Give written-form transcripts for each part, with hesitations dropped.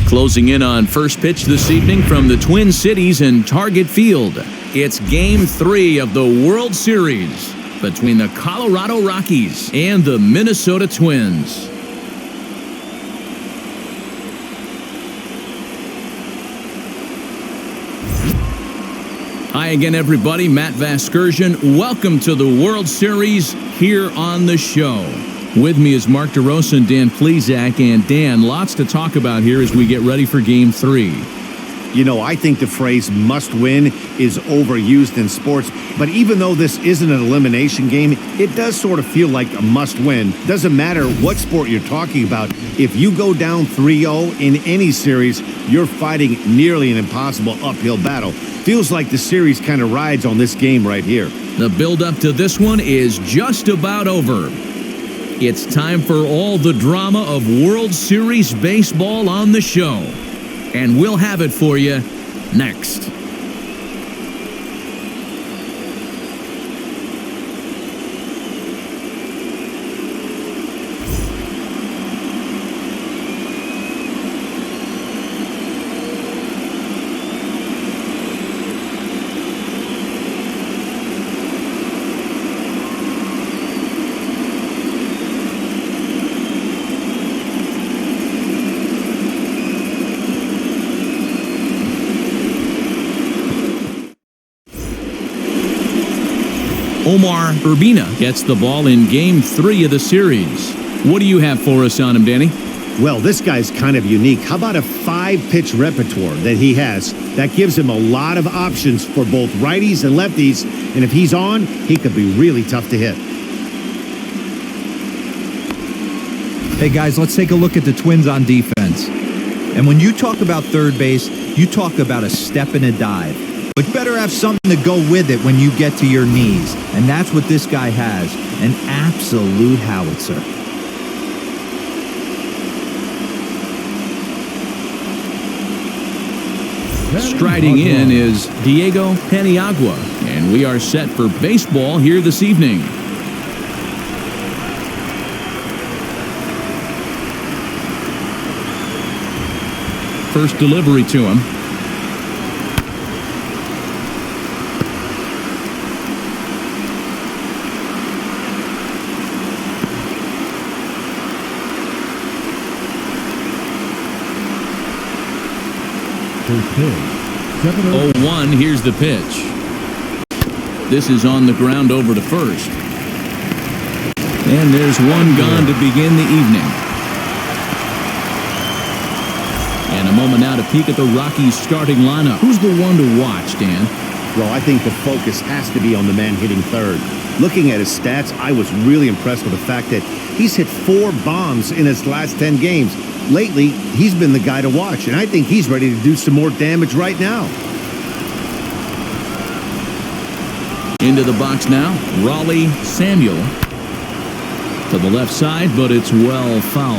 Closing in on first pitch this evening from the Twin Cities and Target Field. It's Game 3 of the World Series between the Colorado Rockies and the Minnesota Twins. Hi again, everybody. Matt Vasquez. Welcome to the World Series here on the show. With me is Mark DeRosa and Dan Plesac. And Dan, lots to talk about here as we get ready for Game 3. You know, I think the phrase must win is overused in sports, but even though this isn't an elimination game, it does sort of feel like a must win. Doesn't matter what sport you're talking about. If you go down 3-0 in any series, you're fighting nearly an impossible uphill battle. Feels like the series kind of rides on this game right here. The build-up to this one is just about over. It's time for all the drama of World Series baseball on the show. And we'll have it for you next. Omar Urbina gets the ball in Game 3 of the series. What do you have for us on him, Danny? Well, this guy's kind of unique. How about a 5-pitch repertoire that he has? That gives him a lot of options for both righties and lefties, and if he's on, he could be really tough to hit. Hey, guys, let's take a look at the Twins on defense. And when you talk about third base, you talk about a step and a dive. But you better have something to go with it when you get to your knees. And that's what this guy has, an absolute howitzer. Striding in is Diego Paniagua, and we are set for baseball here this evening. First delivery to him. Pitch. 0-1, here's the pitch. This is on the ground over to first. And there's one gone to begin the evening. And a moment now to peek at the Rockies starting lineup. Who's the one to watch, Dan? Well, I think the focus has to be on the man hitting third. Looking at his stats, I was really impressed with the fact that he's hit 4 bombs in his last 10 games. Lately, he's been the guy to watch, and I think he's ready to do some more damage right now. Into the box now, Raleigh Samuel. To the left side, but it's well foul.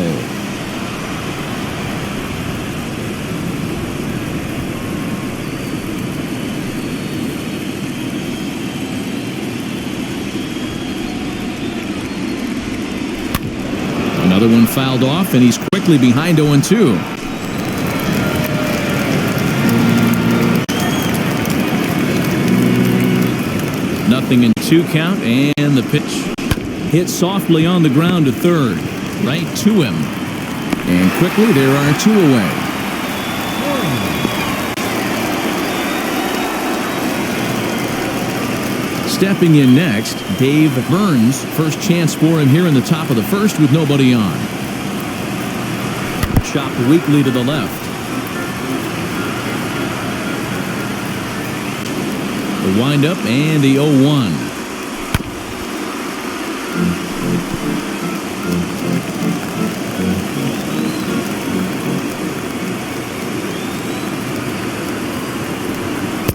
Another one fouled off, and he's quickly behind 0-2. Nothing in 2 count, and the pitch hit softly on the ground to third. Right to him. And quickly, there are 2 away. Stepping in next, Dave Burns. First chance for him here in the top of the first with nobody on. Chopped weakly to the left. The windup and the 0-1.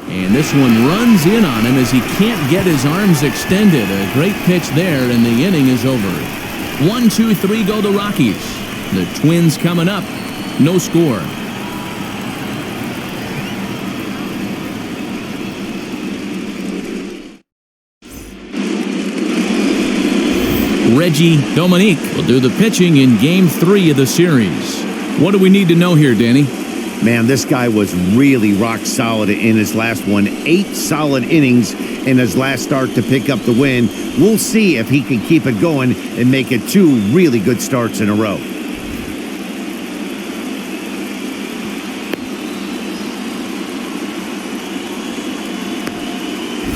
And this one runs in on him as he can't get his arms extended. A great pitch there, and the inning is over. 1-2-3 go the Rockies. The Twins coming up. No score. Reggie Dominique will do the pitching in Game 3 of the series. What do we need to know here, Danny? Man, this guy was really rock solid in his last one. 8 solid innings in his last start to pick up the win. We'll see if he can keep it going and make it 2 really good starts in a row.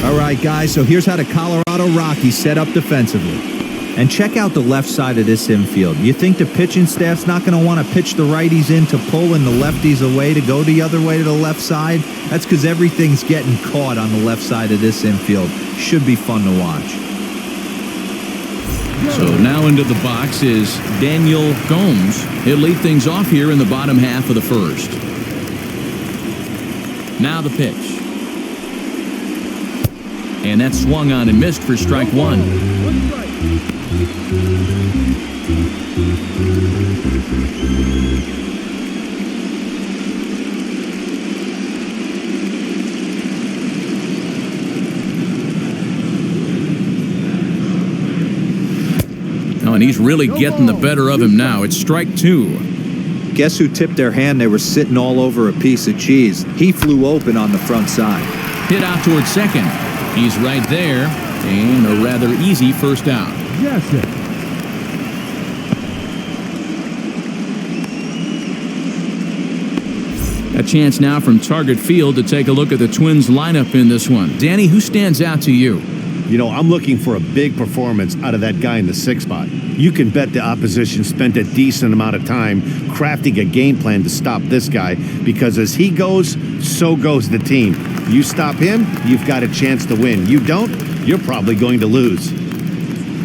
All right, guys, so here's how the Colorado Rockies set up defensively. And check out the left side of this infield. You think the pitching staff's not going to want to pitch the righties in to pull and the lefties away to go the other way to the left side? That's because everything's getting caught on the left side of this infield. Should be fun to watch. So now into the box is Daniel Gomes. He'll lead things off here in the bottom half of the first. Now the pitch. And that's swung on and missed for strike 1. Oh, and he's really getting the better of him now. It's strike 2. Guess who tipped their hand? They were sitting all over a piece of cheese. He flew open on the front side. Hit out towards second. He's right there, and a rather easy first out. Yes, sir. A chance now from Target Field to take a look at the Twins lineup in this one. Danny, who stands out to you? You know, I'm looking for a big performance out of that guy in the 6th spot. You can bet the opposition spent a decent amount of time crafting a game plan to stop this guy, because as he goes, so goes the team. You stop him, you've got a chance to win. You don't, you're probably going to lose.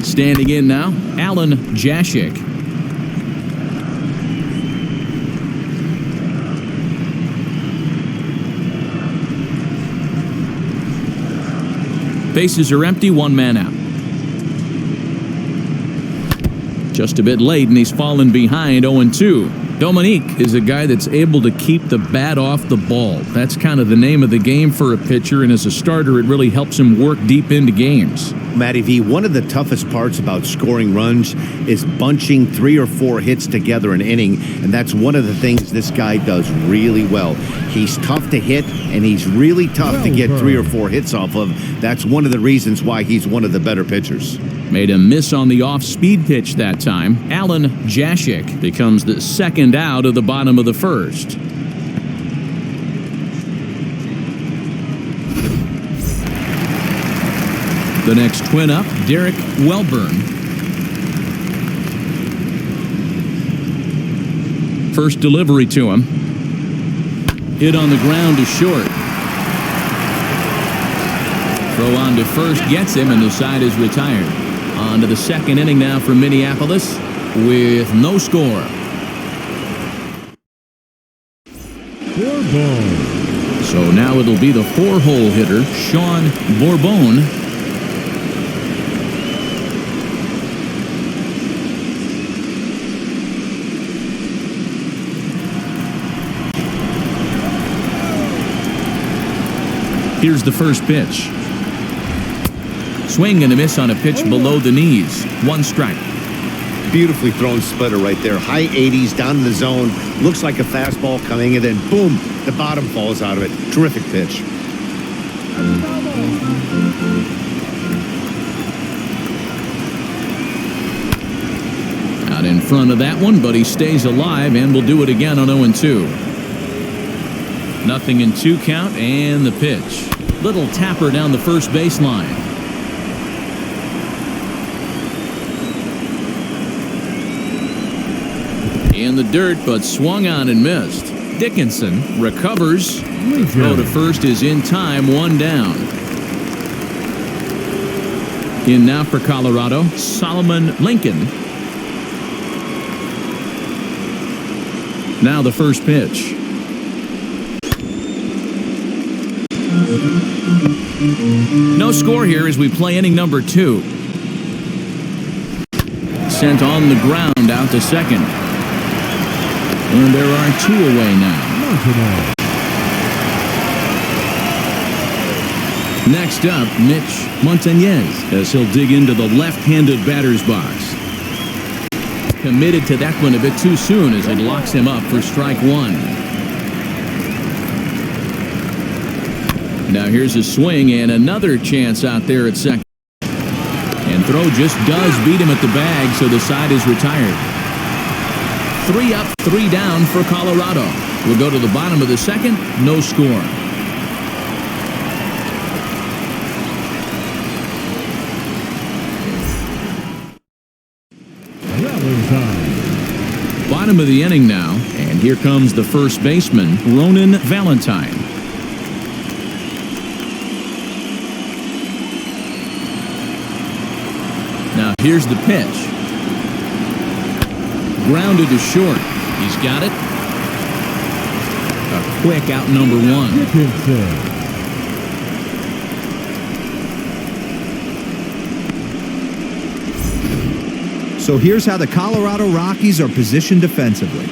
Standing in now, Alan Jashik. Bases are empty, 1 man out. Just a bit late, and he's fallen behind 0-2. Dominique is a guy that's able to keep the bat off the ball. That's kind of the name of the game for a pitcher, and as a starter, it really helps him work deep into games. Matty V, one of the toughest parts about scoring runs is bunching 3 or 4 hits together an inning, and that's one of the things this guy does really well. He's tough to hit, and he's really tough to get 3 or 4 hits off of. That's one of the reasons why he's one of the better pitchers. Made a miss on the off-speed pitch that time. Alan Jashik becomes the second out of the bottom of the first. The next twin up, Derek Welburn. First delivery to him. Hit on the ground to short. Throw on to first gets him, and the side is retired. On to the second inning now from Minneapolis with no score. Vorbone. So now it'll be the 4-hole hitter, Sean Vorbone. Here's the first pitch. Swing and a miss on a pitch below the knees. 1 strike. Beautifully thrown splitter right there. High 80s, down in the zone. Looks like a fastball coming, and then boom, the bottom falls out of it. Terrific pitch. Out in front of that one, but he stays alive and will do it again on 0-2. 0-2 count, and the pitch. Little tapper down the first baseline. In the dirt, but swung on and missed. Dickinson recovers. The throw to first is in time, 1 down. In now for Colorado, Solomon Lincoln. Now the first pitch. No score here as we play inning number 2. Sent on the ground out to second. And there are 2 away now. Next up, Mitch Montagne, as he'll dig into the left-handed batter's box. Committed to that one a bit too soon as it locks him up for strike 1. Now here's a swing and another chance out there at second. And throw just does beat him at the bag, so the side is retired. 3 up, 3 down for Colorado. We'll go to the bottom of the second, no score. Bottom of the inning now, and here comes the first baseman, Ronan Valentine. Now here's the pitch. Grounded to short. He's got it. A quick out number 1. So here's how the Colorado Rockies are positioned defensively.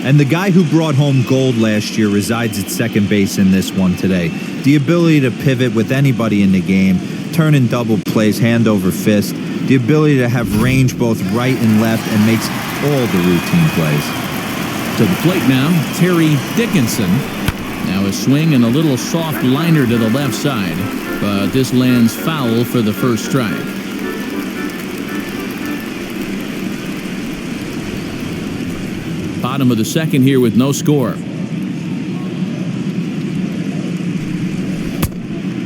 And the guy who brought home gold last year resides at second base in this one today. The ability to pivot with anybody in the game, turn in double plays, hand over fist, the ability to have range both right and left, and makes all the routine plays. To the plate now, Terry Dickinson. Now a swing and a little soft liner to the left side, but this lands foul for the first strike. Bottom of the second here with no score.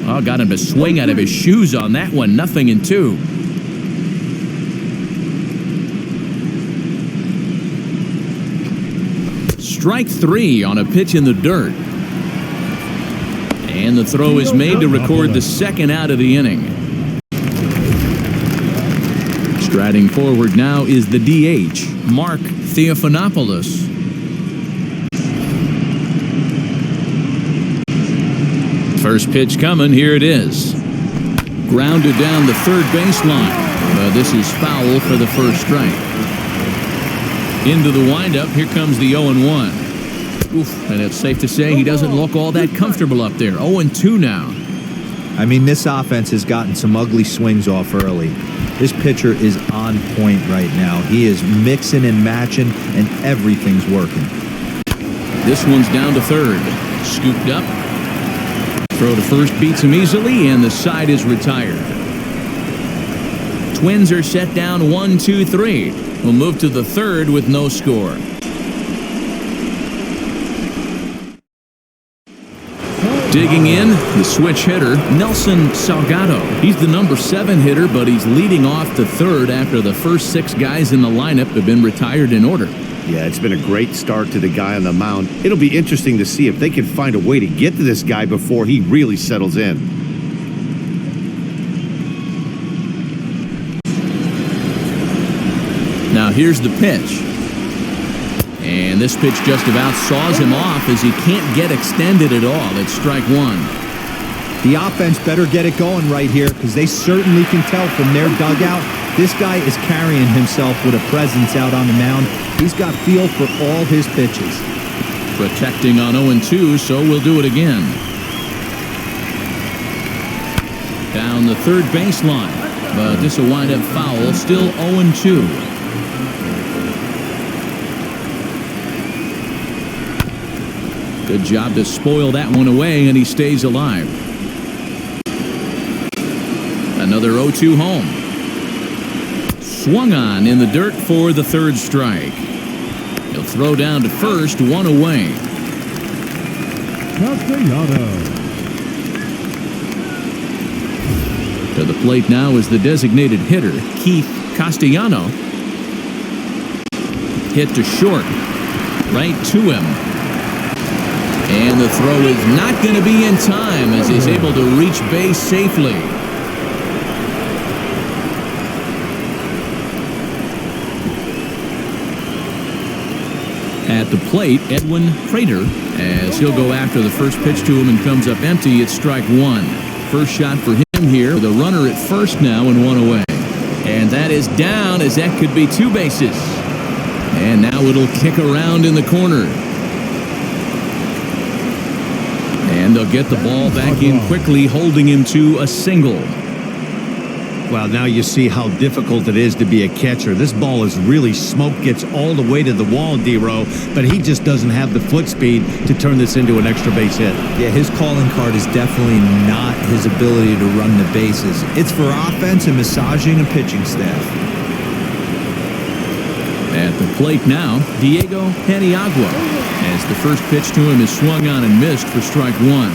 Oh, got him to swing out of his shoes on that one. 0-2. Strike 3 on a pitch in the dirt. And the throw is made to record the second out of the inning. Striding forward now is the DH, Mark Theophanopoulos. First pitch coming, here it is. Grounded down the third baseline. This is foul for the first strike. Into the windup, here comes the 0-1. Oof, and it's safe to say he doesn't look all that comfortable up there. 0-2 now. I mean, this offense has gotten some ugly swings off early. This pitcher is on point right now. He is mixing and matching, and everything's working. This one's down to third. Scooped up. Throw to first beats him easily, and the side is retired. Twins are set down 1-2-3. We'll move to the third with no score. Digging in, the switch hitter, Nelson Salgado. He's the number 7 hitter, but he's leading off the third after the first 6 guys in the lineup have been retired in order. Yeah, it's been a great start to the guy on the mound. It'll be interesting to see if they can find a way to get to this guy before he really settles in. Now here's the pitch. And this pitch just about saws him off as he can't get extended at all. It's strike 1. The offense better get it going right here, because they certainly can tell from their dugout this guy is carrying himself with a presence out on the mound. He's got feel for all his pitches. Protecting on 0-2, so we'll do it again. Down the third baseline, but this will wind up foul. Still 0-2. Good job to spoil that one away, and he stays alive. Another 0-2 home. Swung on in the dirt for the third strike. He'll throw down to first, 1 away. To the plate now is the designated hitter, Keith Castellano. Hit to short. Right to him. And the throw is not going to be in time as he's able to reach base safely. At the plate, Edwin Prater, as he'll go after the first pitch to him and comes up empty. It's strike 1. First shot for him here. The runner at first now and 1 away. And that is down, as that could be 2 bases. And now it'll kick around in the corner. And they'll get the ball back in quickly, holding him to a single. Well, now you see how difficult it is to be a catcher. This ball is really smoke, gets all the way to the wall, D-Row, but he just doesn't have the foot speed to turn this into an extra base hit. Yeah, his calling card is definitely not his ability to run the bases. It's for offense and massaging a pitching staff. At the plate now, Diego Paniagua, as the first pitch to him is swung on and missed for strike one.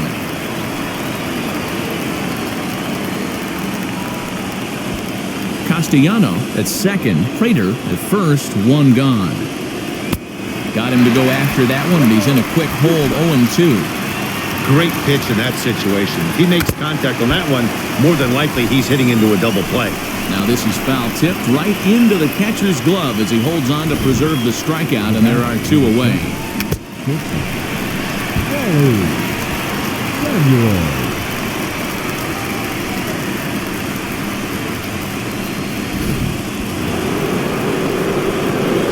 Castellano at second, Prater at first, one gone. Got him to go after that one, and he's in a quick hold, 0-2. Great pitch in that situation. If he makes contact on that one, more than likely he's hitting into a double play. Now this is foul tipped right into the catcher's glove as he holds on to preserve the strikeout, and there are two away.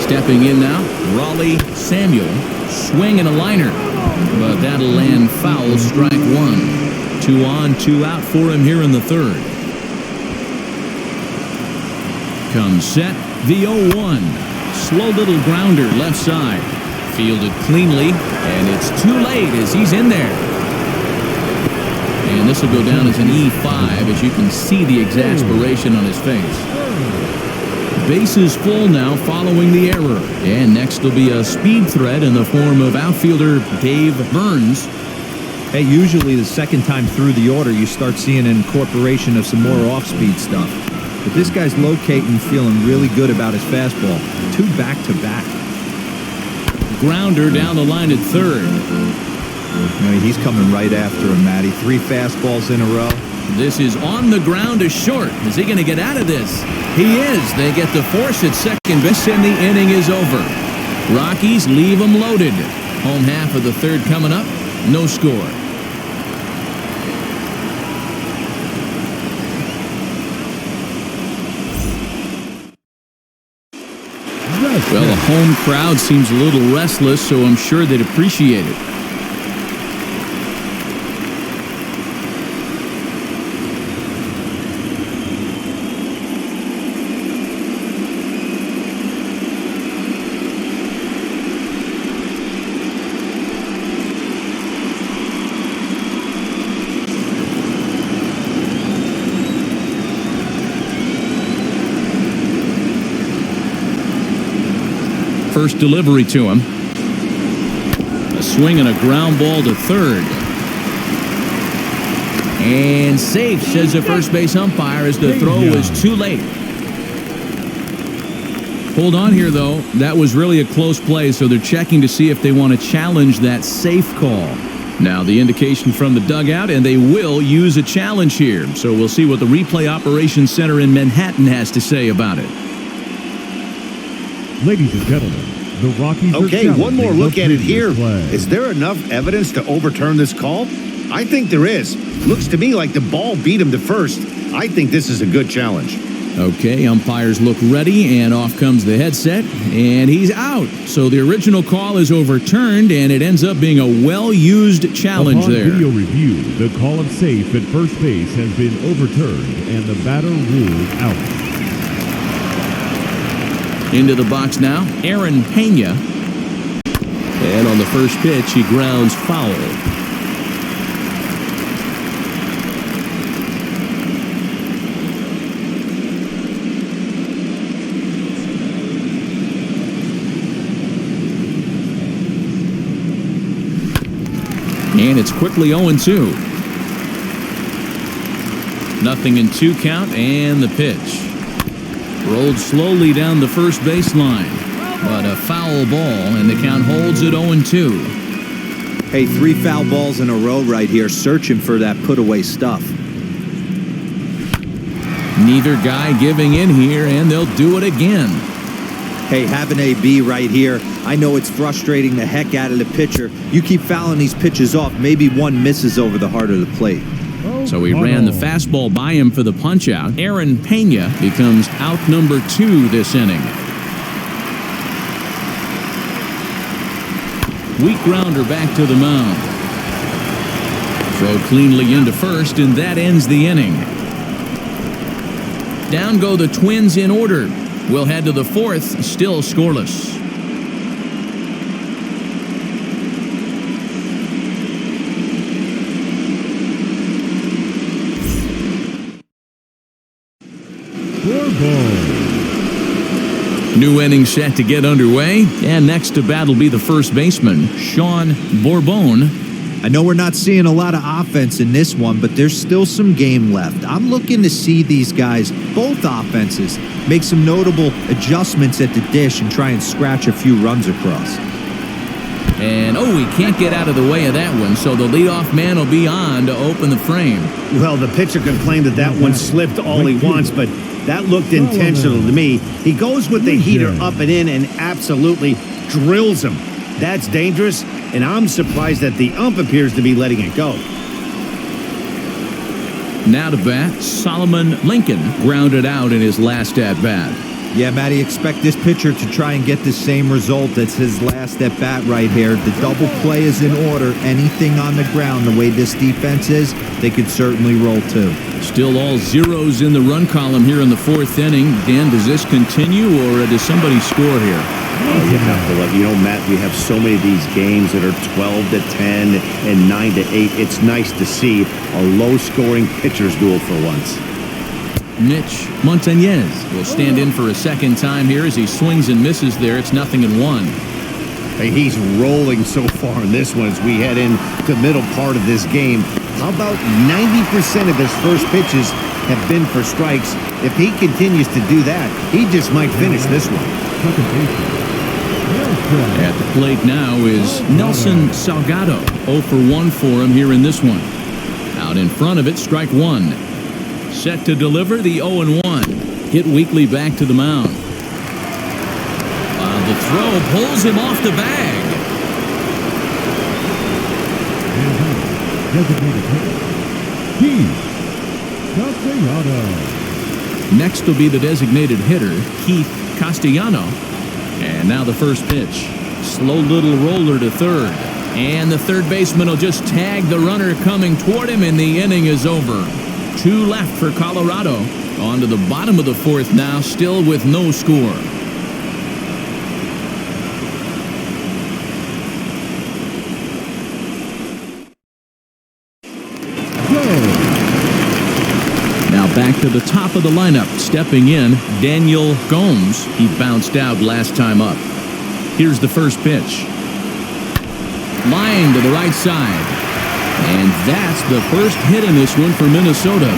Stepping in now, Raleigh Samuel, swing and a liner, but that'll land foul, strike one. 2 on, 2 out for him here in the third. Comes set, the 0-1. Slow little grounder left side. Fielded cleanly, and it's too late as he's in there. And this will go down as an E5 as you can see the exasperation on his face. Bases full now following the error. And next will be a speed threat in the form of outfielder Dave Burns. Hey, usually the second time through the order, you start seeing an incorporation of some more off-speed stuff. But this guy's locating, feeling really good about his fastball. 2 back-to-back. Grounder down the line at third. I mean, he's coming right after him, Matty. 3 fastballs in a row. This is on the ground to short. Is he going to get out of this? He is. They get the force at second base, and the inning is over. Rockies leave them loaded. Home half of the third coming up. No score. Well, the home crowd seems a little restless, so I'm sure they'd appreciate it. First delivery to him. A swing and a ground ball to third. And safe, says the first base umpire, as the throw was too late. Hold on here, though. That was really a close play, so they're checking to see if they want to challenge that safe call. Now the indication from the dugout, and they will use a challenge here. So we'll see what the replay operations center in Manhattan has to say about it. Ladies and gentlemen, the Rockies are Okay, one more look at it here. play. Is there enough evidence to overturn this call? I think there is. Looks to me like the ball beat him to first. I think this is a good challenge. Okay, umpires look ready, and off comes the headset, and he's out. So the original call is overturned, and it ends up being a well-used challenge Upon there. video review, the call of safe at first base has been overturned, and the batter ruled out. Into the box now, Aaron Pena. And on the first pitch, he grounds foul. And it's quickly 0-2. Nothing in 2 count, and the pitch. Rolled slowly down the first baseline, but a foul ball, and the count holds at 0-2. Hey, 3 foul balls in a row right here, searching for that put-away stuff. Neither guy giving in here, and they'll do it again. Hey, have an AB right here. I know it's frustrating the heck out of the pitcher. You keep fouling these pitches off, maybe one misses over the heart of the plate. So he ran the fastball by him for the punch-out. Aaron Pena becomes out number 2 this inning. Weak grounder back to the mound. Throw cleanly into first, and that ends the inning. Down go the Twins in order. We'll head to the fourth, still scoreless. Vorbone. New inning set to get underway, and next to bat will be the first baseman, Sean Vorbone. I know we're not seeing a lot of offense in this one, but there's still some game left. I'm looking to see these guys, both offenses, make some notable adjustments at the dish and try and scratch a few runs across. And, he can't get out of the way of that one, so the leadoff man will be on to open the frame. Well, the pitcher can claim that one slipped all he wants, but that looked intentional to me. He goes with the heater up and in and absolutely drills him. That's dangerous, and I'm surprised that the ump appears to be letting it go. Now to bat, Solomon Lincoln grounded out in his last at-bat. Yeah, Matty, expect this pitcher to try and get the same result as his last at-bat right here. The double play is in order. Anything on the ground, the way this defense is, they could certainly roll too. Still all zeros in the run column here in the fourth inning. Dan, does this continue, or does somebody score here? You have to let Matt, we have so many of these games that are 12-10 and 9-8. It's nice to see a low-scoring pitcher's duel for once. Mitch Montagne will stand in for a second time here as he swings and misses there. It's 0-1. Hey, he's rolling so far in this one as we head into the middle part of this game. How about 90% of his first pitches have been for strikes? If he continues to do that, he just might finish this one. At the plate now is Nelson Salgado. 0 for 1 for him here in this one. Out in front of it, strike one. Set to deliver the 0-1. Hit weakly back to the mound. The throw pulls him off the bag. Next will be the designated hitter, Keith Castellano. And now the first pitch. Slow little roller to third. And the third baseman will just tag the runner coming toward him, and the inning is over. 2 left for Colorado. On to the bottom of the fourth now, still with no score. Now back to the top of the lineup. Stepping in, Daniel Gomes. He bounced out last time up. Here's the first pitch. Line to the right side. And that's the first hit in this one for Minnesota.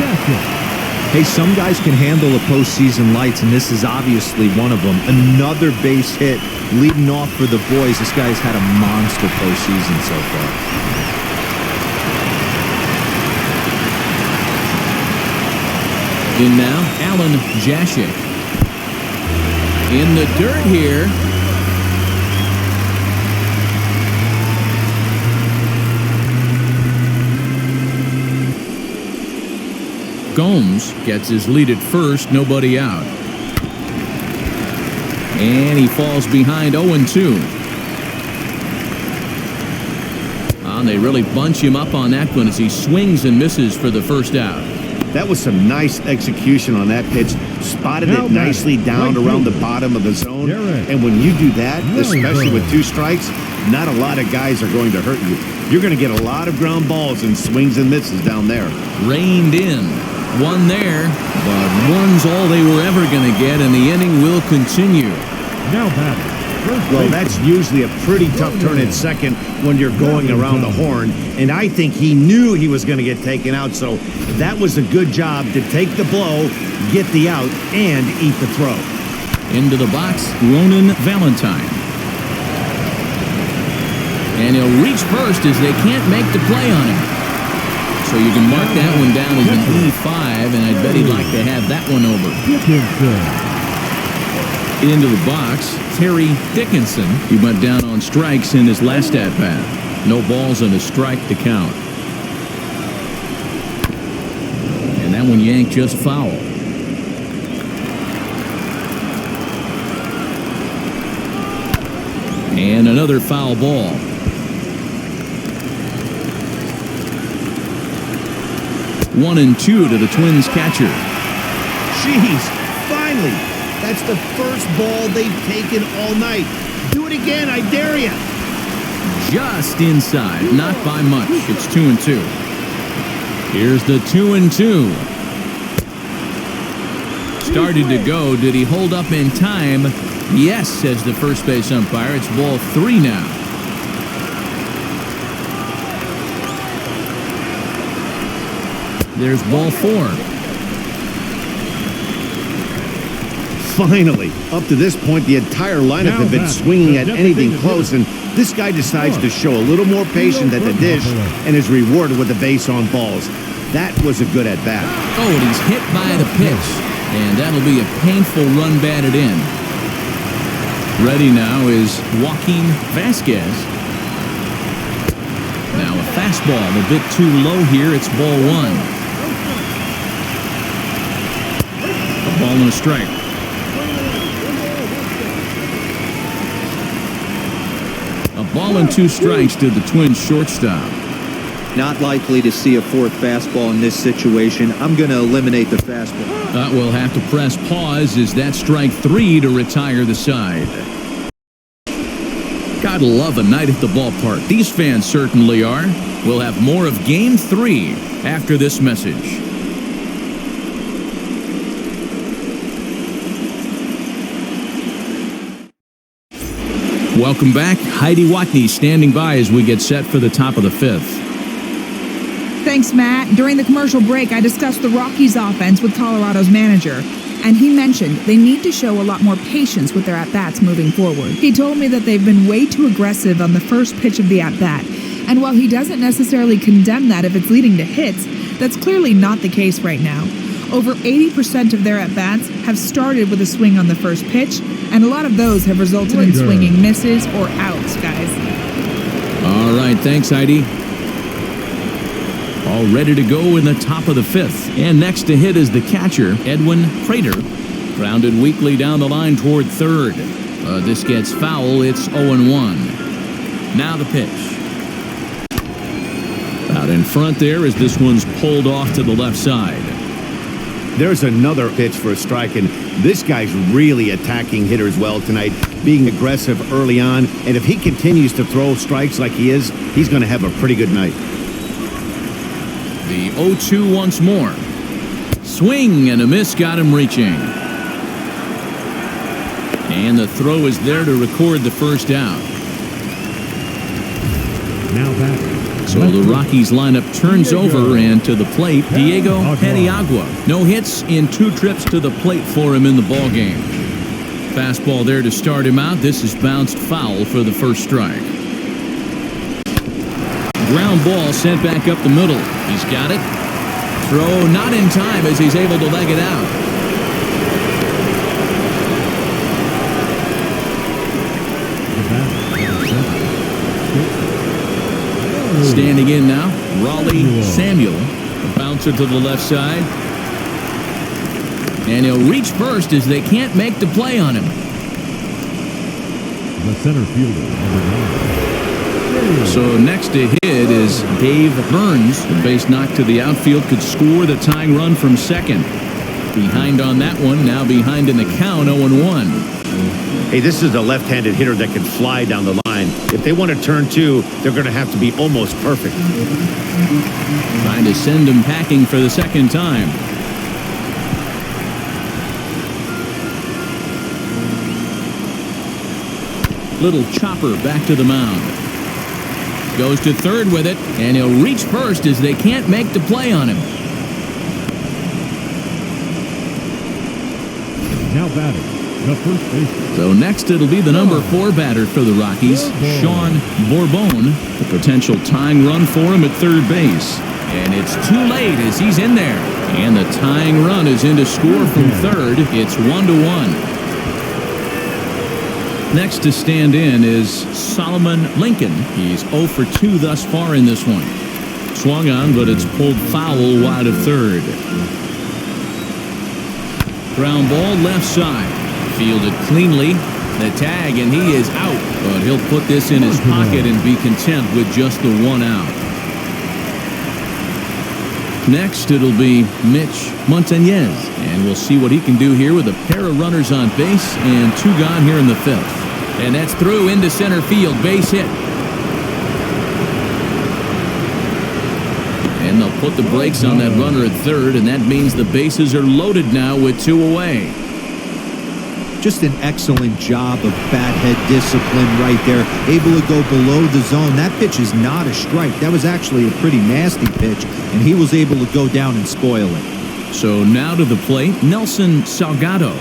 Hey, some guys can handle the postseason lights, and this is obviously one of them. Another base hit leading off for the boys. This guy's had a monster postseason so far. In now, Alan Jashik. In the dirt here. Gomes gets his lead at first, nobody out. And he falls behind 0-2. And they really bunch him up on that one as he swings and misses for the first out. That was some nice execution on that pitch. Spotted it nicely down around the bottom of the zone. And when you do that, especially with 2 strikes, not a lot of guys are going to hurt you. You're going to get a lot of ground balls and swings and misses down there. Reined in. One there, but one's all they were ever going to get, and the inning will continue. Now batting. Well, that's usually a pretty tough turn at second when you're going around the horn, and I think he knew he was going to get taken out, so that was a good job to take the blow, get the out, and eat the throw. Into the box, Ronan Valentine. And he'll reach first as they can't make the play on him. So you can mark that one down as an E5, and I bet he'd like to have that one over. Into the box, Terry Dickinson. He went down on strikes in his last at-bat. No balls and a strike to count. And that one yanked just foul. And another foul ball. One and two to the Twins catcher. Jeez, finally. That's the first ball they've taken all night. Do it again, I dare you. Just inside, not by much. It's 2-2. Here's the 2-2. Started to go. Did he hold up in time? Yes, says the first base umpire. It's ball 3 now. There's ball 4. Finally, up to this point, the entire lineup have been swinging at anything close, and this guy decides to show a little more patience at the dish and is rewarded with a base on balls. That was a good at-bat. Oh, and he's hit by the pitch, and that'll be a painful run batted in. Ready now is Joaquin Vasquez. Now a fastball a bit too low here. It's ball 1. A ball and a strike. A ball and 2 strikes to the Twins shortstop. Not likely to see a fourth fastball in this situation. I'm going to eliminate the fastball. We'll have to press pause as that strike 3 to retire the side. Gotta love a night at the ballpark. These fans certainly are. We'll have more of Game 3 after this message. Welcome back. Heidi Watney standing by as we get set for the top of the 5th. Thanks, Matt. During the commercial break, I discussed the Rockies offense with Colorado's manager, and he mentioned they need to show a lot more patience with their at-bats moving forward. He told me that they've been way too aggressive on the first pitch of the at-bat, and while he doesn't necessarily condemn that if it's leading to hits, that's clearly not the case right now. Over 80% of their at-bats have started with a swing on the first pitch, and a lot of those have resulted in swinging misses or outs, guys. All right, thanks, Heidi. All ready to go in the top of the 5th. And next to hit is the catcher, Edwin Prater. Grounded weakly down the line toward third. This gets foul. It's 0-1. Now the pitch. Out in front there as this one's pulled off to the left side. There's another pitch for a strike, and this guy's really attacking hitters well tonight, being aggressive early on. And if he continues to throw strikes like he is, he's going to have a pretty good night. The 0-2 once more. Swing and a miss got him reaching. And the throw is there to record the first out. Now back. So the Rockies lineup turns over, and to the plate, Diego Paniagua. No hits in 2 trips to the plate for him in the ballgame. Fastball there to start him out. This is bounced foul for the first strike. Ground ball sent back up the middle. He's got it. Throw not in time as he's able to leg it out. Standing in now, Raleigh Samuel. A bouncer to the left side. And he'll reach first as they can't make the play on him. The center fielder, number 9. So next to hit is Dave Burns. The base knock to the outfield could score the tying run from second. Behind on that one, now behind in the count, 0-1. Hey, this is a left-handed hitter that can fly down the line. If they want to turn 2, they're going to have to be almost perfect. Trying to send him packing for the second time. Little chopper back to the mound. Goes to third with it, and he'll reach first as they can't make the play on him. Now batting, the first baseman. So next it'll be the number 4 batter for the Rockies, Sean Vorbone. The potential tying run for him at third base. And it's too late as he's in there. And the tying run is in to score from third. It's 1-1. Next to stand in is Solomon Lincoln. He's 0 for 2 thus far in this one. Swung on, but it's pulled foul wide of third. Ground ball left side. Fielded cleanly. The tag, and he is out. But he'll put this in his pocket and be content with just the 1 out. Up next, it'll be Mitch Montagne, and we'll see what he can do here with a pair of runners on base and 2 gone here in the 5th. And that's through into center field, base hit. And they'll put the brakes on that runner at 3rd, and that means the bases are loaded now with 2 away. Just an excellent job of bat head discipline right there. Able to go below the zone. That pitch is not a strike. That was actually a pretty nasty pitch, and he was able to go down and spoil it. So now to the plate, Nelson Salgado.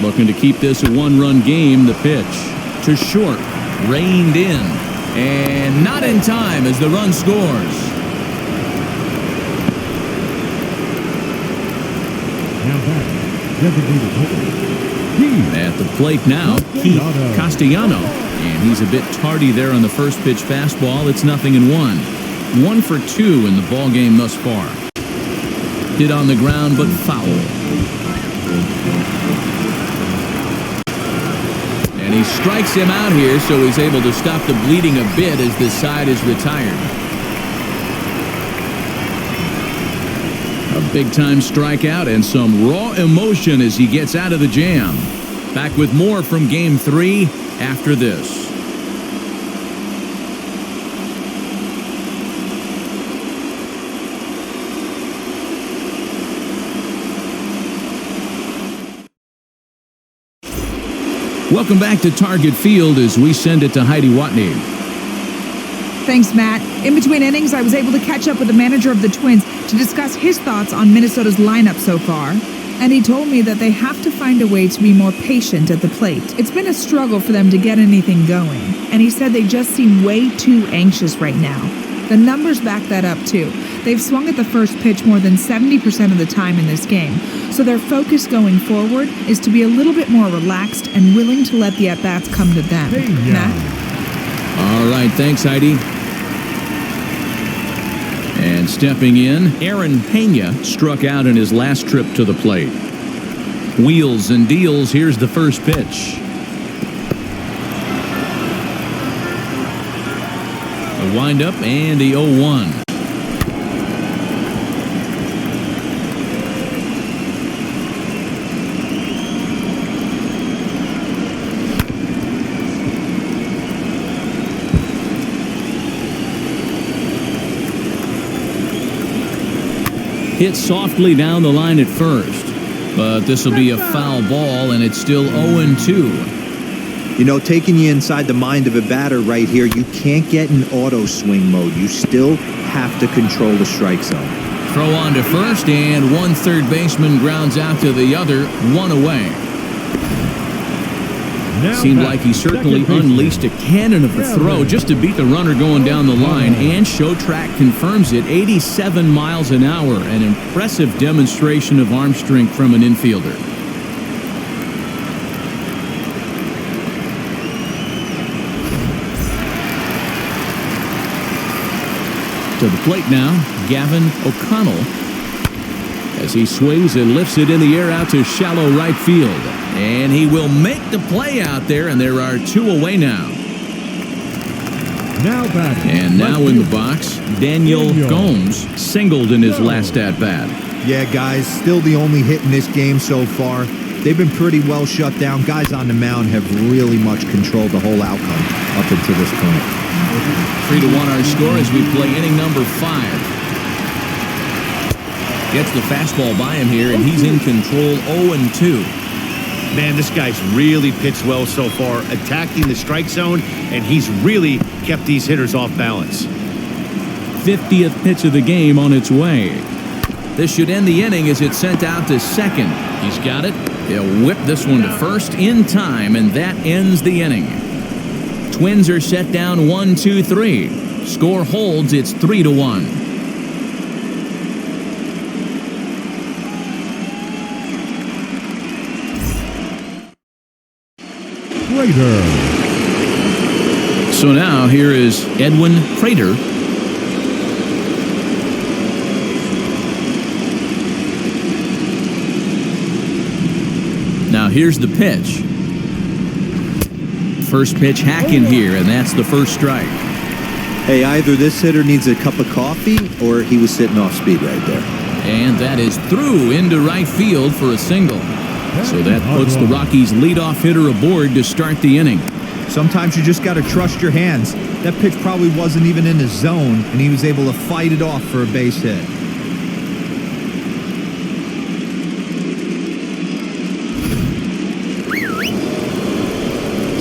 Looking to keep this a 1-run game. The pitch to short. Reined in. And not in time as the run scores. Now back, designated hitter. At the plate now, Keith Castellano. And he's a bit tardy there on the first pitch fastball. It's 0-1. 1 for 2 in the ball game thus far. Hit on the ground, but foul. And he strikes him out here, so he's able to stop the bleeding a bit as this side is retired. A big-time strikeout and some raw emotion as he gets out of the jam. Back with more from Game 3 after this. Welcome back to Target Field as we send it to Heidi Watney. Thanks, Matt. In between innings, I was able to catch up with the manager of the Twins to discuss his thoughts on Minnesota's lineup so far. And he told me that they have to find a way to be more patient at the plate. It's been a struggle for them to get anything going. And he said they just seem way too anxious right now. The numbers back that up, too. They've swung at the first pitch more than 70% of the time in this game. So their focus going forward is to be a little bit more relaxed and willing to let the at-bats come to them. Matt? All right, thanks, Heidi. And stepping in, Aaron Pena struck out in his last trip to the plate. Wheels and deals, here's the first pitch. A windup and the 0-1. Hit softly down the line at first, but this will be a foul ball, and it's still 0-2. You know, taking you inside the mind of a batter right here, you can't get in auto swing mode. You still have to control the strike zone. Throw on to first, and one third baseman grounds out to the other, 1 away. Seemed like he certainly unleashed a cannon of a throw just to beat the runner going down the line, and Show Track confirms it. 87 miles an hour, an impressive demonstration of arm strength from an infielder. To the plate now, Gavin O'Connell, as he swings and lifts it in the air out to shallow right field. And he will make the play out there, and there are 2 away now. And now in the box, Daniel Gomes singled in his last at-bat. Yeah, guys, still the only hit in this game so far. They've been pretty well shut down. Guys on the mound have really much controlled the whole outcome up until this point. 3-1 our score as we play inning number 5. Gets the fastball by him here, and he's in control. 0-2. Man, this guy's really pitched well so far, attacking the strike zone, and he's really kept these hitters off balance. 50th pitch of the game on its way. This should end the inning as it's sent out to second. He's got it. He'll whip this one to first in time, and that ends the inning. Twins are set down 1-2-3. Score holds, it's 3-1. So now here is Edwin Prater. Now here's the pitch. First pitch hack in here, and that's the first strike. Hey, either this hitter needs a cup of coffee or he was sitting off speed right there. And that is through into right field for a single. So that puts the Rockies' leadoff hitter aboard to start the inning. Sometimes you just got to trust your hands. That pitch probably wasn't even in the zone, and he was able to fight it off for a base hit.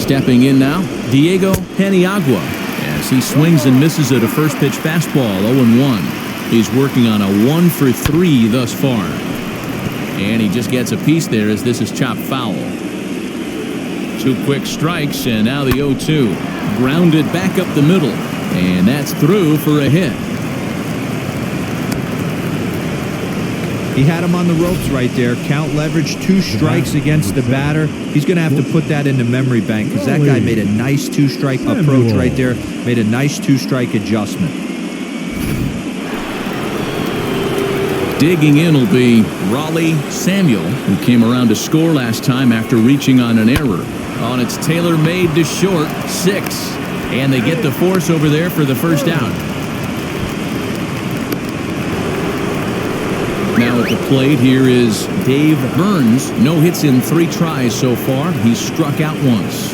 Stepping in now, Diego Paniagua, as he swings and misses at a first pitch fastball, 0-1. He's working on a 1-for-3 thus far. And he just gets a piece there as this is chopped foul. 2 quick strikes, and now the 0-2. Grounded back up the middle, and that's through for a hit. He had him on the ropes right there. Count leverage, 2 strikes against the batter. He's going to have to put that in the memory bank because that guy made a nice 2-strike approach right there. Made a nice 2-strike adjustment. Digging in will be Raleigh Samuel, who came around to score last time after reaching on an error. On its tailor-made to short, 6. And they get the force over there for the first out. Now at the plate, here is Dave Burns. No hits in 3 tries so far. He's struck out once.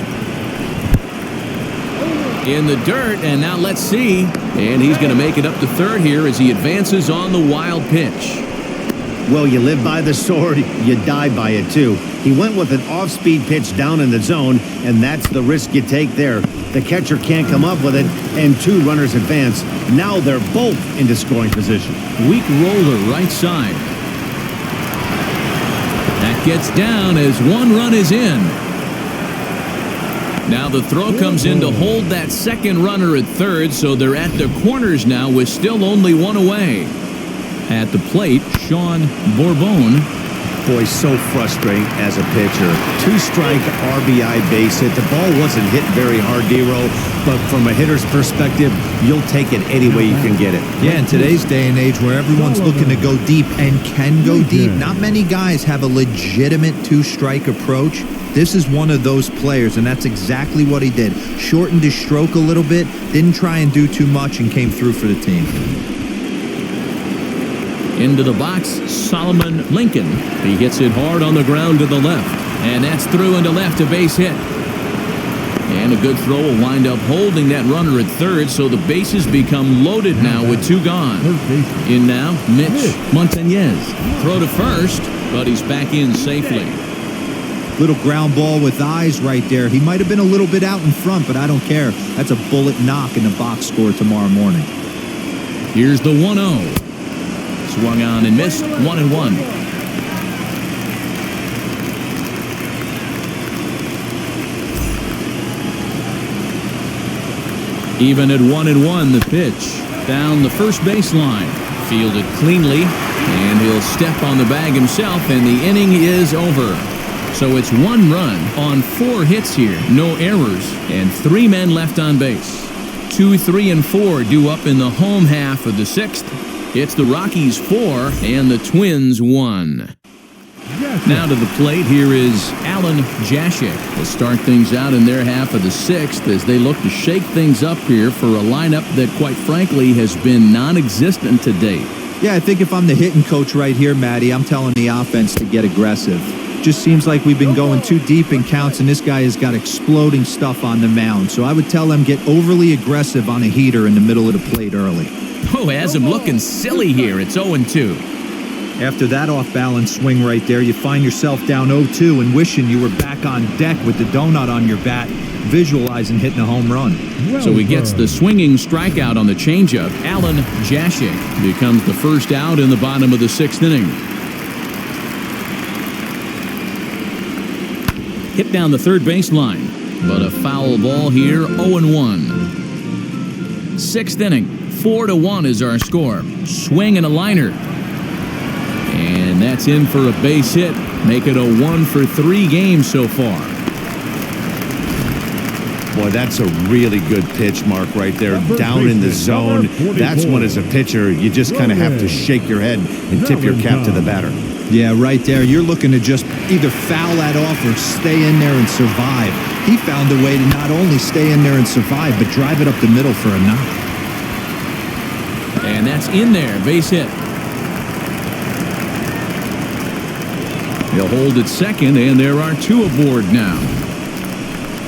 In the dirt, and now let's see. And he's going to make it up to third here as he advances on the wild pitch. Well, you live by the sword, you die by it too. He went with an off-speed pitch down in the zone, and that's the risk you take there. The catcher can't come up with it, and 2 runners advance. Now they're both into scoring position. Weak roller right side. That gets down as 1 run is in. Now the throw comes in to hold that second runner at third, so they're at the corners now with still only 1 away. At the plate, Sean Vorbone. Boy, so frustrating as a pitcher. 2-strike RBI base hit. The ball wasn't hit very hard, D-Roll, but from a hitter's perspective, you'll take it any way you can get it. Yeah, in today's day and age where everyone's looking to go deep and can go deep, not many guys have a legitimate 2-strike approach. This is one of those players, and that's exactly what he did. Shortened his stroke a little bit, didn't try and do too much, and came through for the team. Into the box, Solomon Lincoln. He hits it hard on the ground to the left. And that's through into left, a base hit. And a good throw will wind up holding that runner at third, so the bases become loaded now with 2 gone. In now, Mitch Montagne. Throw to first, but he's back in safely. Little ground ball with eyes right there. He might have been a little bit out in front, but I don't care. That's a bullet knock in the box score tomorrow morning. Here's the 1-0. Swung on and missed, 1-1. Even at 1-1, the pitch down the first baseline. Fielded cleanly, and he'll step on the bag himself, and the inning is over. So it's 1 run on 4 hits here, no errors, and 3 men left on base. 2, 3, and 4 due up in the home half of the 6th. It's the Rockies 4 and the Twins 1. Now to the plate, here is Alan Jashek to start things out in their half of the 6th as they look to shake things up here for a lineup that, quite frankly, has been non-existent to date. Yeah, I think if I'm the hitting coach right here, Matty, I'm telling the offense to get aggressive. Just seems like we've been going too deep in counts, and this guy has got exploding stuff on the mound. So I would tell them get overly aggressive on a heater in the middle of the plate early. Oh, has him looking silly here. It's 0-2. After that off-balance swing right there, you find yourself down 0-2 and wishing you were back on deck with the donut on your bat, visualizing hitting a home run. So he gets the swinging strikeout on the changeup. Alan Jashek becomes the first out in the bottom of the 6th inning. Hit down the third baseline, but a foul ball here, 0-1. 6th inning, 4-1 is our score. Swing and a liner. And that's in for a base hit. Make it a 1-for-3 game so far. Boy, that's a really good pitch, Mark, right there. Down in the zone. That's one as a pitcher, you just kind of have to shake your head and tip your cap to the batter. Yeah, right there. You're looking to just either foul that off or stay in there and survive. He found a way to not only stay in there and survive, but drive it up the middle for a knock. And that's in there, base hit. He'll hold at second, and there are two aboard now.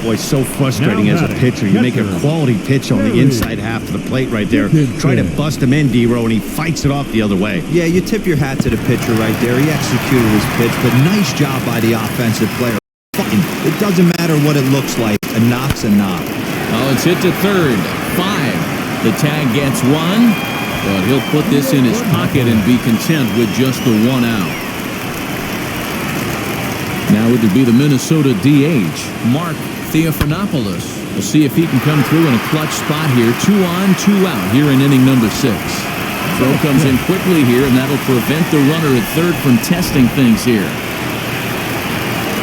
Boy, so frustrating as a pitcher. You make a quality pitch on the inside half of the plate right there. Try to bust him in, D-Row, and he fights it off the other way. Yeah, you tip your hat to the pitcher right there. He executed his pitch, but nice job by the offensive player. It doesn't matter what it looks like. A knock's a knock. Oh, it's hit to third. 5. The tag gets 1, but he'll put this in his pocket and be content with just the 1 out. Now it would be the Minnesota DH, Mark Theophanopoulos. We'll see if he can come through in a clutch spot here. 2 on, 2 out here in inning number 6. Throw comes in quickly here, and that'll prevent the runner at third from testing things here.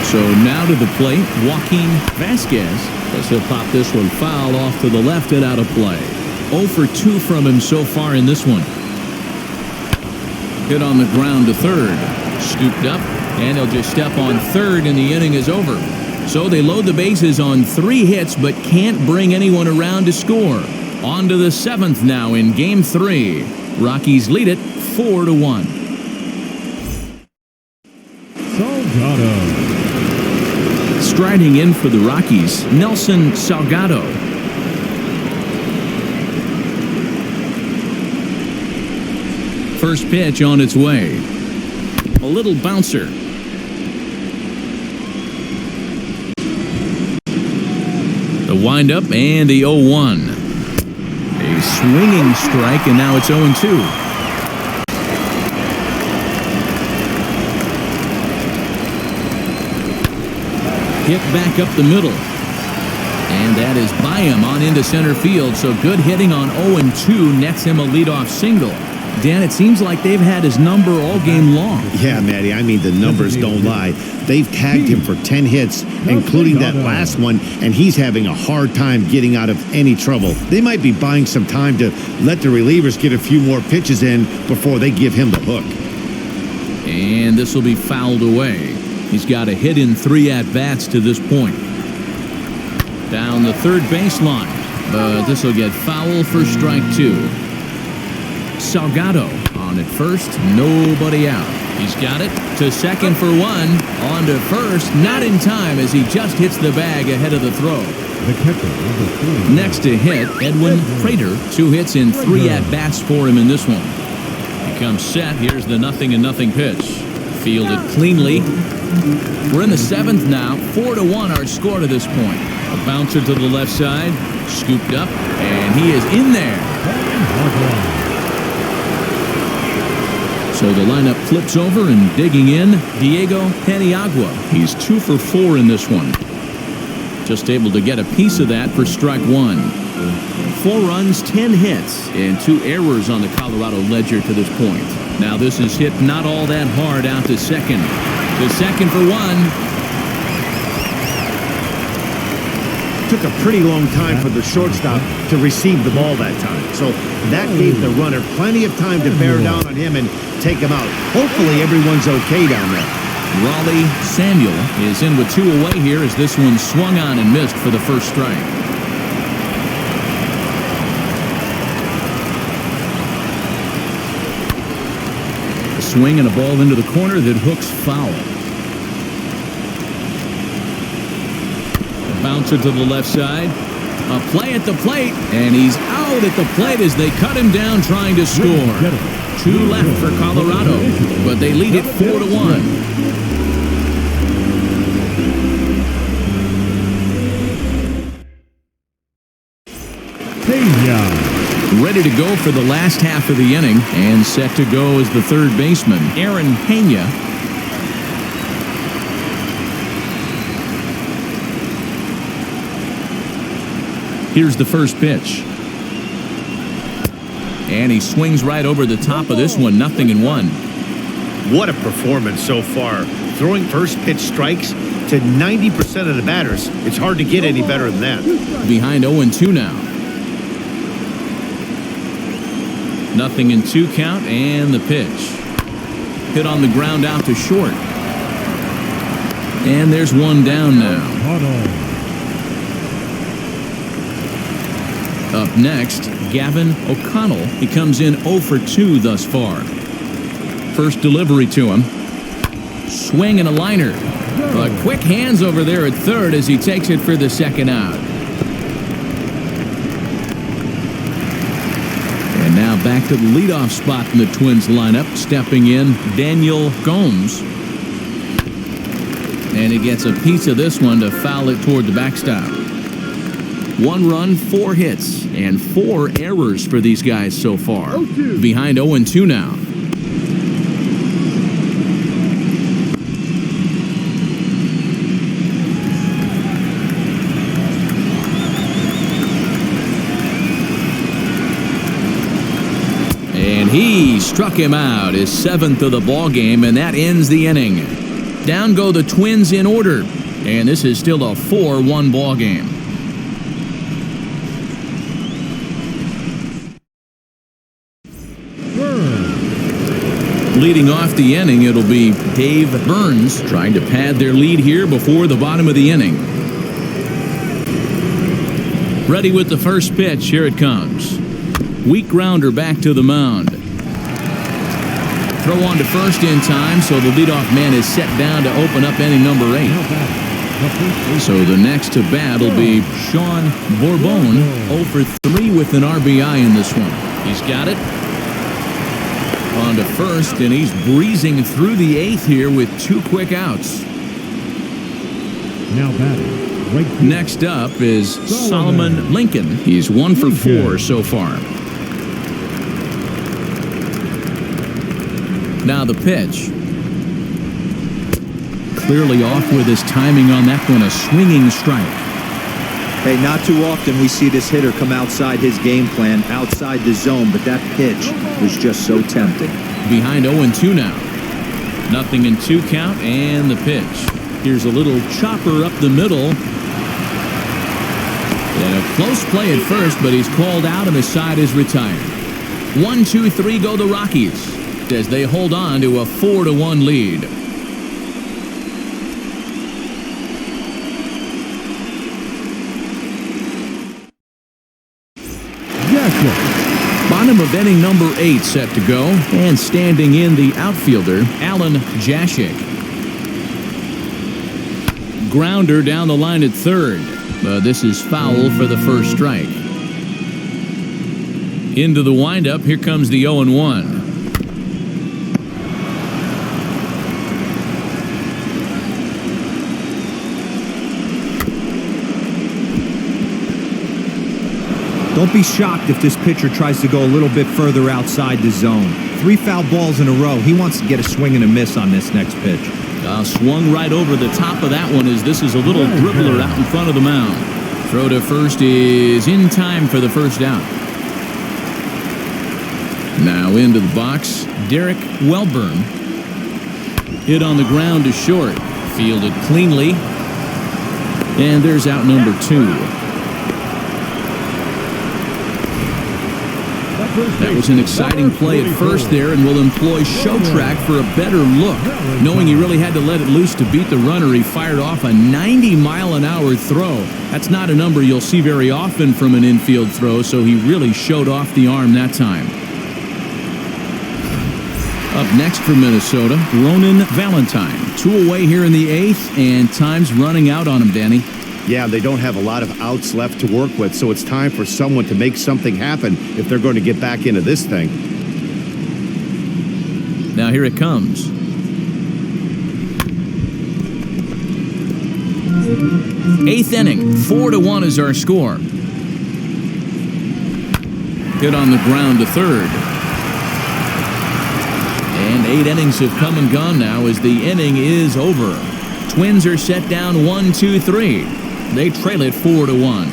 So now to the plate, Joaquin Vasquez, as he'll pop this one foul off to the left and out of play. 0 for 2 from him so far in this one. Hit on the ground to third. Scooped up, and he'll just step on third, and the inning is over. So they load the bases on 3 hits, but can't bring anyone around to score. On to the 7th now in Game 3. Rockies lead it 4-1. Salgado. Striding in for the Rockies, Nelson Salgado. First pitch on its way. A little bouncer. The windup and the 0-1. A swinging strike, and now it's 0-2. Hit back up the middle. And that is by him on into center field. So good hitting on 0-2 nets him a leadoff single. Dan, it seems like they've had his number all game long. Yeah, Matty, I mean, the numbers don't lie. They've tagged him for 10 hits, including that last one, and he's having a hard time getting out of any trouble. They might be buying some time to let the relievers get a few more pitches in before they give him the hook. And this will be fouled away. He's got a hit in 3 at-bats to this point. Down the third baseline, but this will get foul for strike 2. Salgado on at first, nobody out. He's got it to second for 1. On to first, not in time as he just hits the bag ahead of the throw. The catcher, number 3. Next to hit, Edwin Prater. 2 hits in 3 at-bats for him in this one. He comes set. Here's the 0-0 pitch. Fielded cleanly. We're in the 7th now. 4-1 our score to this point. A bouncer to the left side. Scooped up, and he is in there. So the lineup flips over, and digging in, Diego Paniagua. He's 2 for 4 in this one. Just able to get a piece of that for strike 1. 4 runs, 10 hits, and 2 errors on the Colorado ledger to this point. Now this is hit not all that hard out to second. To second for 1. Took a pretty long time for the shortstop to receive the ball that time. So that gave the runner plenty of time to bear down on him and take him out. Hopefully everyone's okay down there. Raleigh Samuel is in with 2 away here as this one swung on and missed for the first strike. A swing and a ball into the corner that hooks foul. Bouncer to the left side. A play at the plate, and he's out at the plate as they cut him down trying to score. 2 left for Colorado, but they lead it 4-1. Ready to go for the last half of the inning, and set to go as the third baseman, Aaron Pena. Here's the first pitch. And he swings right over the top of this one, 0-1. What a performance so far. Throwing first pitch strikes to 90% of the batters. It's hard to get any better than that. Behind 0-2 now. 0-2 count, and the pitch. Hit on the ground out to short. And there's one down now. Up next, Gavin O'Connell. He comes in 0 for 2 thus far. First delivery to him. Swing and a liner. But quick hands over there at third as he takes it for the second out. And now back to the leadoff spot in the Twins lineup. Stepping in, Daniel Gomes. And he gets a piece of this one to foul it toward the backstop. 1 run, 4 hits, and 4 errors for these guys so far. Behind 0-2 now. And he struck him out, his 7th of the ball game, and that ends the inning. Down go the Twins in order, and this is still a 4-1 ball game. Leading off the inning, it'll be Dave Burns trying to pad their lead here before the bottom of the inning. Ready with the first pitch. Here it comes. Weak grounder back to the mound. Throw on to first in time, so the leadoff man is set down to open up inning number 8. So the next to bat will be Sean Vorbone, 0 for 3 with an RBI in this one. He's got it. On to first, and he's breezing through the 8th here with 2 quick outs. Now batting, right field. Next up is Solomon Lincoln. He's 1 for 4 so far. Now the pitch. Clearly off with his timing on that one, a swinging strike. Hey, not too often we see this hitter come outside his game plan, outside the zone, but that pitch was just so tempting. Behind 0-2 now. 0-2 count, and the pitch. Here's a little chopper up the middle. And a close play at first, but he's called out and the side is retired. 1-2-3 go the Rockies as they hold on to a 4-1 lead. Bottom of inning number 8 set to go, and standing in the outfielder, Alan Jashik. Grounder down the line at third. This is foul for the first strike. Into the windup, here comes the 0-1. Don't be shocked if this pitcher tries to go a little bit further outside the zone. 3 foul balls in a row. He wants to get a swing and a miss on this next pitch. Swung right over the top of that one as this is a little dribbler out in front of the mound. Throw to first is in time for the first out. Now into the box, Derek Welburn. Hit on the ground to short. Fielded cleanly. And there's out number 2. That was an exciting play at first there, and will employ Show Track for a better look. Knowing he really had to let it loose to beat the runner, he fired off a 90-mile-an-hour throw. That's not a number you'll see very often from an infield throw, so he really showed off the arm that time. Up next for Minnesota, Ronan Valentine. 2 away here in the 8th, and time's running out on him, Danny. Yeah, they don't have a lot of outs left to work with, so it's time for someone to make something happen if they're going to get back into this thing. Now here it comes. Eighth inning, 4-1 is our score. Hit on the ground to third. And 8 innings have come and gone now as the inning is over. Twins are set down 1-2-3. They trail it 4-1.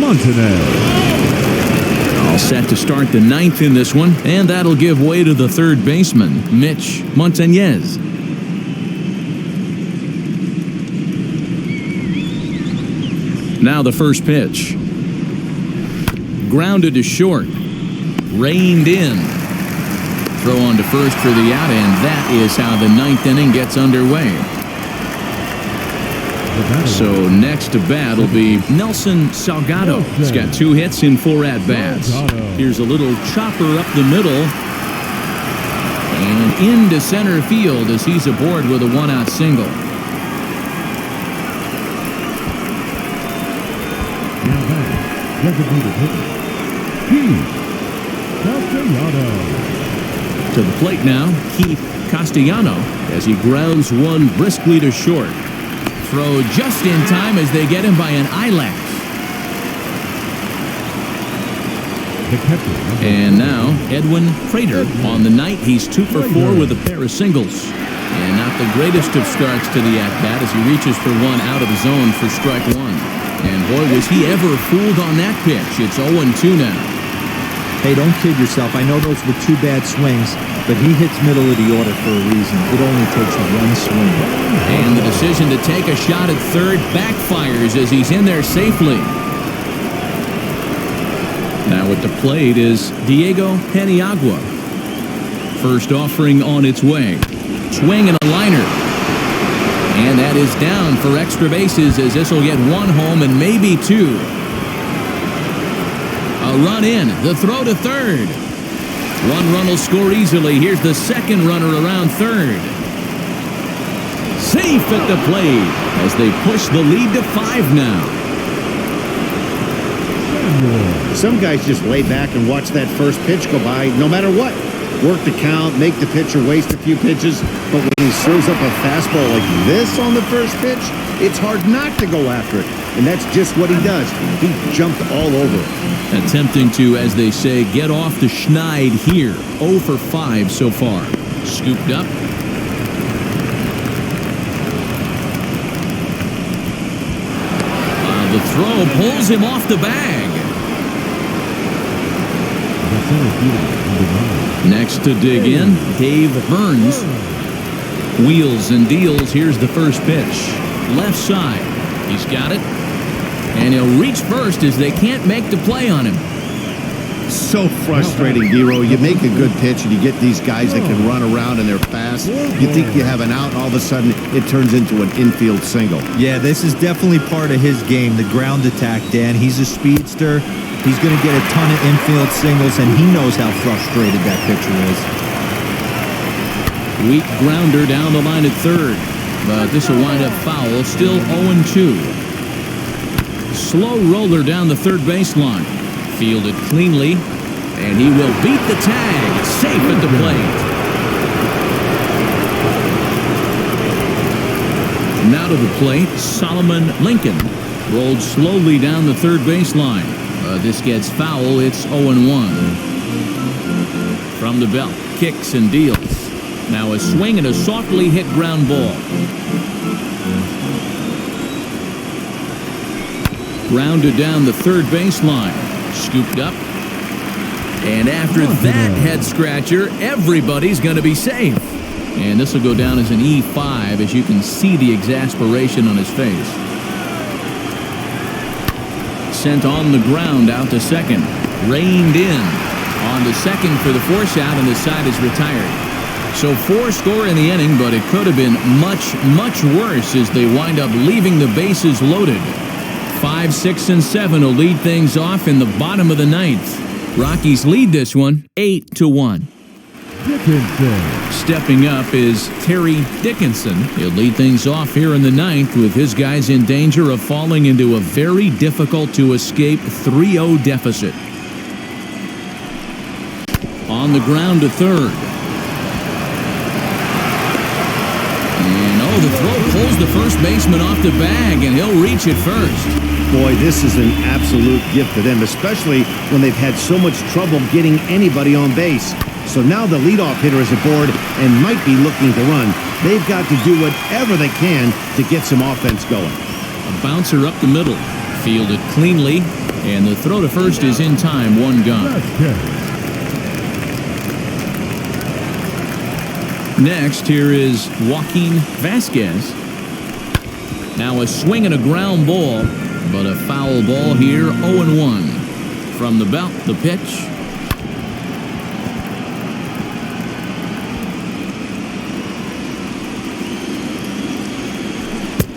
Montagne. All set to start the 9th in this one, and that'll give way to the third baseman, Mitch Montagne. Now the first pitch. Grounded to short. Reined in. throw on to first for the out, and that is how the ninth inning gets underway. So next to bat will be Nelson Salgado. He's got 2 hits in 4 at-bats. Here's a little chopper up the middle. And into center field as he's aboard with a 1-out single. Now back, designated hitter, Castellano. To the plate now, Keith Castellano as he grounds one briskly to short. Throw just in time as they get him by an eyelash. And now, Edwin Prater on the night. He's 2 for 4 with a pair of singles. And not the greatest of starts to the at-bat as he reaches for one out of the zone for strike 1. And boy, was he ever fooled on that pitch. It's 0-2 now. Hey, don't kid yourself. I know those were 2 bad swings, but he hits middle of the order for a reason. It only takes 1 swing. And the decision to take a shot at third backfires as he's in there safely. Now at the plate is Diego Paniagua. First offering on its way. Swing and a liner. And that is down for extra bases as this will get 1 home and maybe 2. A run in. The throw to third. 1 run will score easily. Here's the second runner around third. Safe at the plate as they push the lead to 5 now. Some guys just lay back and watch that first pitch go by no matter what. Work the count, make the pitcher waste a few pitches, but when he serves up a fastball like this on the first pitch, it's hard not to go after it. And that's just what he does. He jumped all over it. Attempting to, as they say, get off the schneid here. 0 for 5 so far. Scooped up. The throw pulls him off the bag. Next to dig in, Dave Burns. Wheels and deals. Here's the first pitch. Left side. He's got it. And he'll reach first as they can't make the play on him. So frustrating, Dero. You make a good pitch and you get these guys that can run around and they're fast. You think you have an out, and all of a sudden it turns into an infield single. Yeah, this is definitely part of his game, the ground attack, Dan. He's a speedster. He's going to get a ton of infield singles, and he knows how frustrated that pitcher is. Weak grounder down the line at third. But this will wind up foul. Still 0-2. Slow roller down the third baseline. Fielded cleanly, and he will beat the tag. Safe at the plate. Now to the plate, Solomon Lincoln. Rolled slowly down the third baseline. This gets foul. It's 0-1. From the belt, kicks and deals. Now a swing and a softly hit ground ball. Grounded down the third baseline. Scooped up. And after that head scratcher, everybody's going to be safe. And this will go down as an E5 as you can see the exasperation on his face. Sent on the ground out to second. Reined in. On to second for the force out, and the side is retired. So 4 score in the inning, but it could have been much, much worse as they wind up leaving the bases loaded. 5, 6, and 7 will lead things off in the bottom of the 9th. Rockies lead this one 8-1. Stepping up is Terry Dickinson. He'll lead things off here in the 9th with his guys in danger of falling into a very difficult-to-escape 3-0 deficit. On the ground to third. And the throw pulls the first baseman off the bag, and he'll reach it first. Boy, this is an absolute gift to them, especially when they've had so much trouble getting anybody on base. So now the leadoff hitter is aboard and might be looking to run. They've got to do whatever they can to get some offense going. A bouncer up the middle. Fielded cleanly, and the throw to first is in time, 1 gone. Next, here is Joaquin Vasquez. Now a swing and a ground ball, but a foul ball here, 0-1. From the belt, the pitch.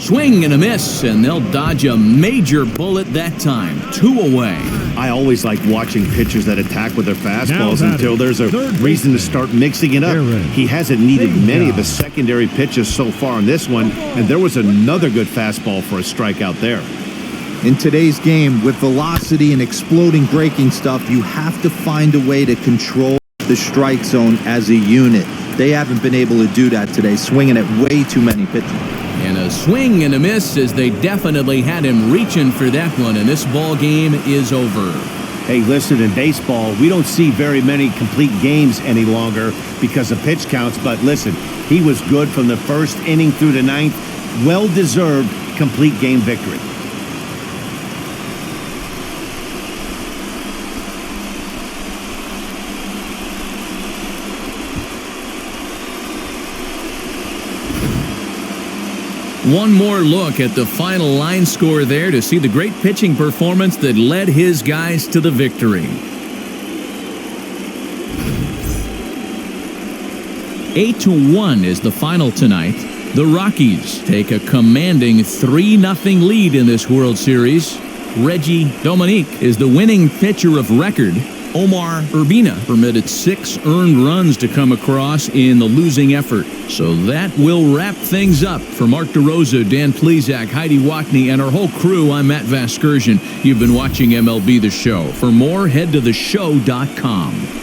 Swing and a miss, and they'll dodge a major bullet that time. 2 away. I always like watching pitchers that attack with their fastballs until there's a reason to start mixing it up. He hasn't needed many of the secondary pitches so far in this one, and there was another good fastball for a strikeout there. In today's game, with velocity and exploding breaking stuff, you have to find a way to control the strike zone as a unit. They haven't been able to do that today, swinging at way too many pitches. And a swing and a miss as they definitely had him reaching for that one, and this ball game is over. Hey, listen, in baseball, we don't see very many complete games any longer because of pitch counts, but listen, he was good from the first inning through the ninth. Well-deserved complete game victory. One more look at the final line score there to see the great pitching performance that led his guys to the victory. 8-1 is the final tonight. The Rockies take a commanding 3-0 lead in this World Series. Reggie Dominique is the winning pitcher of record. Omar Urbina permitted 6 earned runs to come across in the losing effort. So that will wrap things up. For Mark DeRosa, Dan Plesac, Heidi Watney, and our whole crew, I'm Matt Vaskersian. You've been watching MLB The Show. For more, head to theshow.com.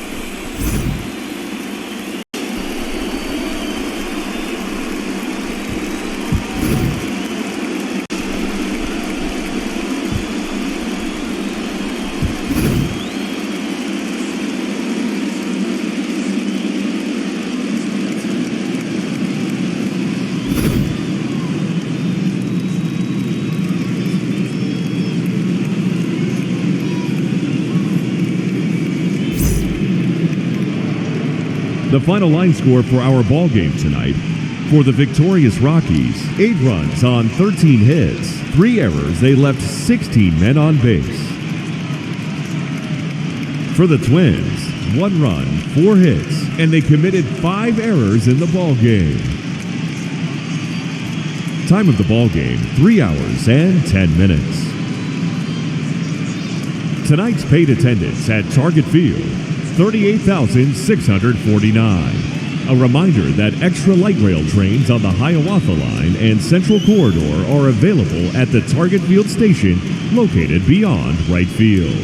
The final line score for our ball game tonight. For the victorious Rockies, 8 runs on 13 hits, 3 errors. They left 16 men on base. For the Twins, 1 run, 4 hits, and they committed 5 errors in the ball game. Time of the ball game, 3 hours and 10 minutes. Tonight's paid attendance at Target Field, 38,649. A reminder that extra light rail trains on the Hiawatha Line and Central Corridor are available at the Target Field station located beyond right field.